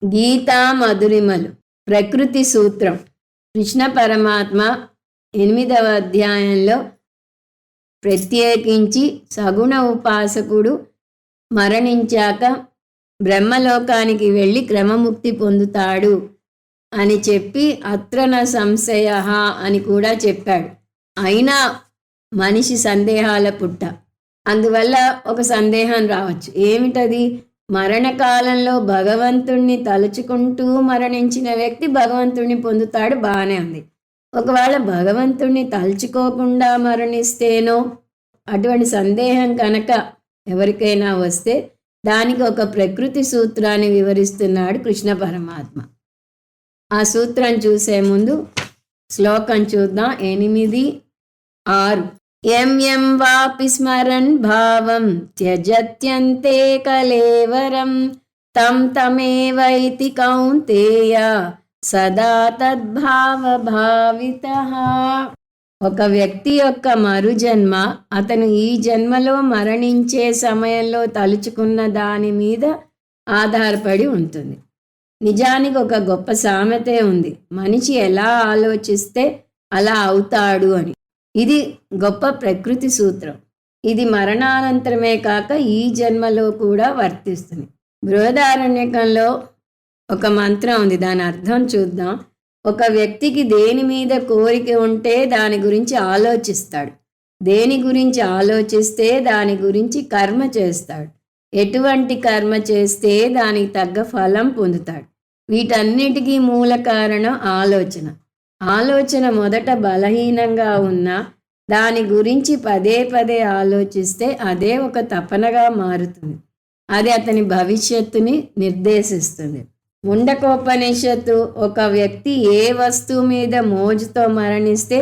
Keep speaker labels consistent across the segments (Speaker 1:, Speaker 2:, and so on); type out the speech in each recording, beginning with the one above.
Speaker 1: గీతా మధురిమలు ప్రకృతి సూత్రం. కృష్ణ పరమాత్మ 8వ అధ్యాయంలో ప్రత్యేకించి సగుణ ఉపాసకుడు మరణించాక బ్రహ్మలోకానికి వెళ్ళి క్రమముక్తి పొందుతాడు అని చెప్పి అత్రన సంశయ అని కూడా చెప్పాడు. అయినా మనిషి సందేహాల పుట్ట. అందువల్ల ఒక సందేహం రావచ్చు. ఏమిటది? మరణకాలంలో భగవంతుణ్ణి తలుచుకుంటూ మరణించిన వ్యక్తి భగవంతుణ్ణి పొందుతాడు, బాగానే ఉంది. ఒకవేళ భగవంతుణ్ణి తలుచుకోకుండా మరణిస్తేనో, అటువంటి సందేహం కనుక ఎవరికైనా వస్తే దానికి ఒక ప్రకృతి సూత్రాన్ని వివరిస్తున్నాడు కృష్ణ పరమాత్మ. ఆ సూత్రం చూసే ముందు శ్లోకం చూద్దాం. 8, 6. యం వాపి స్మరన్ భావం త్యజత్యంతే కలేవరం తం తమేవైతి కౌంతేయ సదా తద్భావ భావితః. ఒక వ్యక్తి యొక్క మరుజన్మ అతను ఈ జన్మలో మరణించే సమయంలో తలుచుకున్న దాని మీద ఆధారపడి ఉంటుంది. నిజానికి ఒక గొప్ప సామెతే ఉంది, మనిషి ఎలా ఆలోచిస్తే అలా అవుతాడు అని. ఇది గొప్ప ప్రకృతి సూత్రం. ఇది మరణానంతరమే కాక ఈ జన్మలో కూడా వర్తిస్తుంది. బృహదారణ్యకంలో ఒక మంత్రం ఉంది, దాని అర్థం చూద్దాం. ఒక వ్యక్తికి దేని మీద కోరిక ఉంటే దాని గురించి ఆలోచిస్తాడు, దేని గురించి ఆలోచిస్తే దాని గురించి కర్మ చేస్తాడు, ఎటువంటి కర్మ చేస్తే దానికి తగ్గ ఫలం పొందుతాడు. వీటన్నిటికీ మూల కారణం ఆలోచన. ఆలోచన మొదట బలహీనంగా ఉన్నా దాని గురించి పదే పదే ఆలోచిస్తే అదే ఒక తపనగా మారుతుంది. అది అతని భవిష్యత్తుని నిర్దేశిస్తుంది. ముండకోపనిషత్తు ఒక వ్యక్తి ఏ వస్తువు మీద మోజుతో మరణిస్తే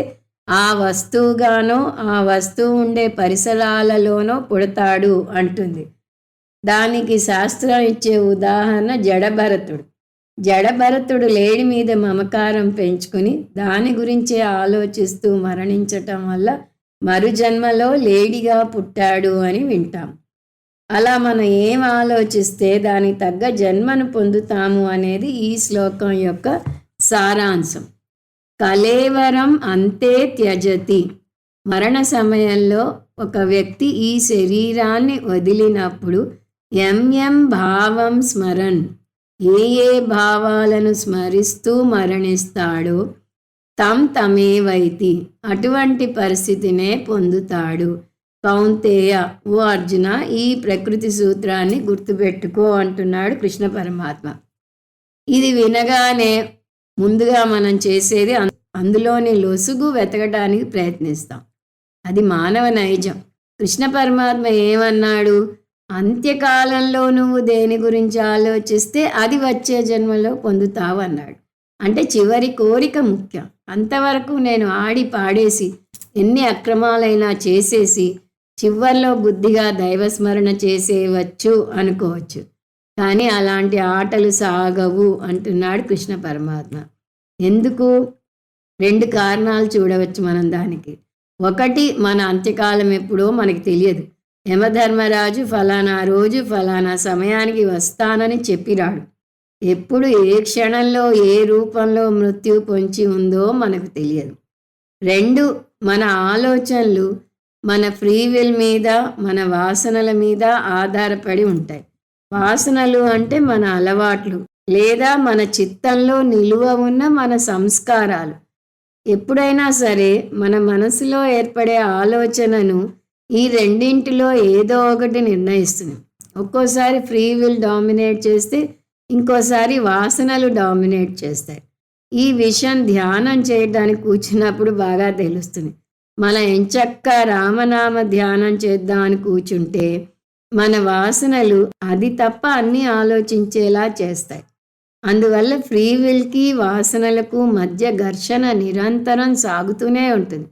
Speaker 1: ఆ వస్తువుగానో ఆ వస్తువు ఉండే పరిసరాలలోనో పుడతాడు అంటుంది. దానికి శాస్త్రం ఇచ్చే ఉదాహరణ జడభరతుడు. జడభరతుడు లేడి మీద మమకారం పెంచుకుని దాని గురించే ఆలోచిస్తూ మరణించటం వల్ల మరుజన్మలో లేడిగా పుట్టాడు అని వింటాం. అలా మనం ఏం ఆలోచిస్తే దానికి తగ్గ జన్మను పొందుతాము అనేది ఈ శ్లోకం యొక్క సారాంశం. కలేవరం అంతే త్యజతి. మరణ సమయంలో ఒక వ్యక్తి ఈ శరీరాన్ని వదిలినప్పుడు యం భావం స్మరన్, ఏ భావాలను స్మరిస్తూ మరణిస్తాడో తం తమేవైతి, అటువంటి పరిస్థితినే పొందుతాడు. కౌంతేయ, ఓ అర్జున, ఈ ప్రకృతి సూత్రాన్ని గుర్తుపెట్టుకో అంటున్నాడు కృష్ణ పరమాత్మ. ఇది వినగానే ముందుగా మనం చేసేది అందులోని లొసుగు వెతకడానికి ప్రయత్నిస్తాం. అది మానవ నైజం. కృష్ణ పరమాత్మ ఏమన్నాడు? అంత్యకాలంలో నువ్వు దేని గురించి ఆలోచిస్తే అది వచ్చే జన్మలో పొందుతావు అన్నాడు. అంటే చివరి కోరిక ముఖ్యం. అంతవరకు నేను ఆడి పాడేసి ఎన్ని అక్రమాలైనా చేసేసి చివర్లో బుద్ధిగా దైవస్మరణ చేసేవచ్చు అనుకోవచ్చు, కానీ అలాంటి ఆటలు సాగవు అంటున్నాడు కృష్ణ పరమాత్మ. ఎందుకు? 2 కారణాలు చూడవచ్చు మనం దానికి. ఒకటి, మన అంత్యకాలం ఎప్పుడో మనకి తెలియదు. యమధర్మరాజు ఫలానా రోజు ఫలానా సమయానికి వస్తానని చెప్పిరాడు. ఎప్పుడు ఏ క్షణంలో ఏ రూపంలో మృత్యు పొంచి ఉందో మనకు తెలియదు. 2, మన ఆలోచనలు మన ఫ్రీ విల్ మీద, మన వాసనల మీద ఆధారపడి ఉంటాయి. వాసనలు అంటే మన అలవాట్లు లేదా మన చిత్తంలో నిలువ ఉన్న మన సంస్కారాలు. ఎప్పుడైనా సరే మన మనసులో ఏర్పడే ఆలోచనను ఈ రెండింటిలో ఏదో ఒకటి నిర్ణయిస్తుంది. ఒక్కోసారి ఫ్రీ విల్ డామినేట్ చేస్తే ఇంకోసారి వాసనలు డామినేట్ చేస్తాయి. ఈ విషయం ధ్యానం చేయడానికి కూర్చున్నప్పుడు బాగా తెలుస్తుంది. మన ఎంచక్క రామనామ ధ్యానం చేద్దామని కూర్చుంటే మన వాసనలు అది తప్ప అన్నీ ఆలోచించేలా చేస్తాయి. అందువల్ల ఫ్రీ విల్కి వాసనలకు మధ్య ఘర్షణ నిరంతరం సాగుతూనే ఉంటుంది.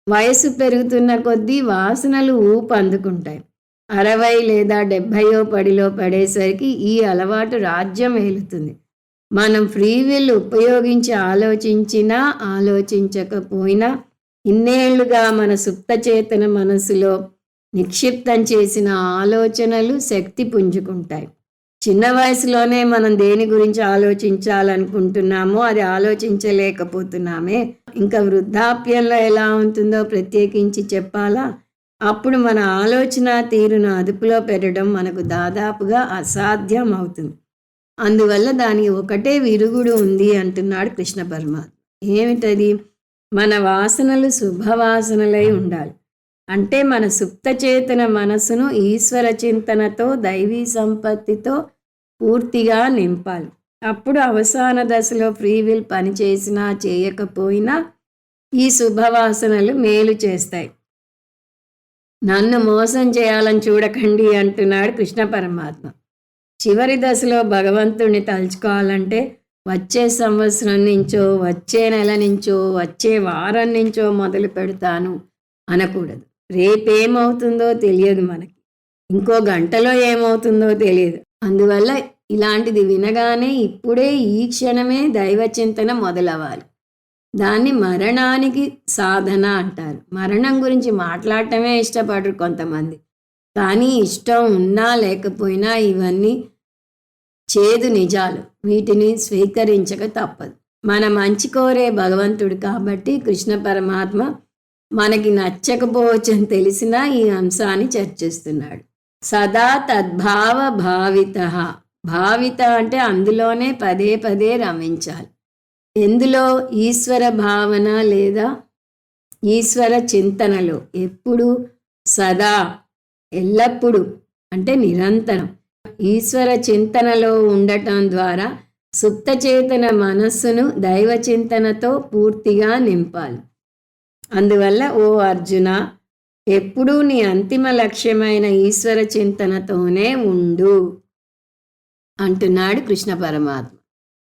Speaker 1: వయసు పెరుగుతున్న కొద్దీ వాసనలు ఊపు అందుకుంటాయి. 60 లేదా 70 పడిలో పడేసరికి ఈ అలవాటు రాజ్యం ఏలుతుంది. మనం ఫ్రీ విల్ ఉపయోగించి ఆలోచించినా ఆలోచించకపోయినా ఇన్నేళ్లుగా మన సుప్తచేతన మనసులో నిక్షిప్తం చేసిన ఆలోచనలు శక్తి పుంజుకుంటాయి. చిన్న వయసులోనే మనం దేని గురించి ఆలోచించాలనుకుంటున్నామో అది ఆలోచించలేకపోతున్నామే. ఇంకా వృద్ధాప్యంలో ఎలా ఉంటుందో ప్రత్యేకించి చెప్పాలా? అప్పుడు మన ఆలోచన తీరును అదుపులో పెట్టడం మనకు దాదాపుగా అసాధ్యం అవుతుంది. అందువల్ల దానికి ఒకటే విరుగుడు ఉంది అంటున్నాడు కృష్ణ పరమాత్మ. ఏమిటది? మన వాసనలు శుభవాసనలై ఉండాలి. అంటే మన సుప్తచేతన మనసును ఈశ్వర చింతనతో దైవీ సంపత్తితో పూర్తిగా నింపాలి. అప్పుడు అవసాన దశలో ఫ్రీ విల్ పనిచేసినా చేయకపోయినా ఈ శుభవాసనలు మేలు చేస్తాయి. నన్ను మోసం చేయాలని చూడకండి అంటున్నాడు కృష్ణ పరమాత్మ. చివరి దశలో భగవంతుడిని తలుచుకోవాలంటే వచ్చే సంవత్సరం నుంచో, వచ్చే నెల నుంచో, వచ్చే వారం నుంచో మొదలు పెడతాను అనకూడదు. రేపేమవుతుందో తెలియదు మనకి. ఇంకో గంటలో ఏమవుతుందో తెలియదు. అందువల్ల ఇలాంటిది వినగానే ఇప్పుడే ఈ క్షణమే దైవచింతన మొదలవ్వాలి. దాన్ని మరణానికి సాధన అంటారు. మరణం గురించి మాట్లాడటమే ఇష్టపడరు కొంతమంది. కానీ ఇష్టం ఉన్నా లేకపోయినా ఇవన్నీ చేదు నిజాలు. వీటిని స్వీకరించక తప్పదు. మన మంచి కోరే భగవంతుడు కాబట్టి కృష్ణ పరమాత్మ మనకి నచ్చకపోవచ్చని తెలిసినా ఈ అంశాన్ని చర్చిస్తున్నాడు. సదా తద్భావ భావిత. భావిత అంటే అందులోనే పదే పదే రమించాలి. ఎందులో? ఈశ్వర భావన లేదా ఈశ్వర చింతనలో. ఎప్పుడు? సదా, ఎల్లప్పుడూ అంటే నిరంతరం ఈశ్వర చింతనలో ఉండటం ద్వారా సుప్తచేతన మనస్సును దైవ చింతనతో పూర్తిగా నింపాలి. అందువల్ల ఓ అర్జున, ఎప్పుడూ నీ అంతిమ లక్ష్యమైన ఈశ్వర చింతనతోనే ఉండు అంటున్నాడు కృష్ణ పరమాత్మ.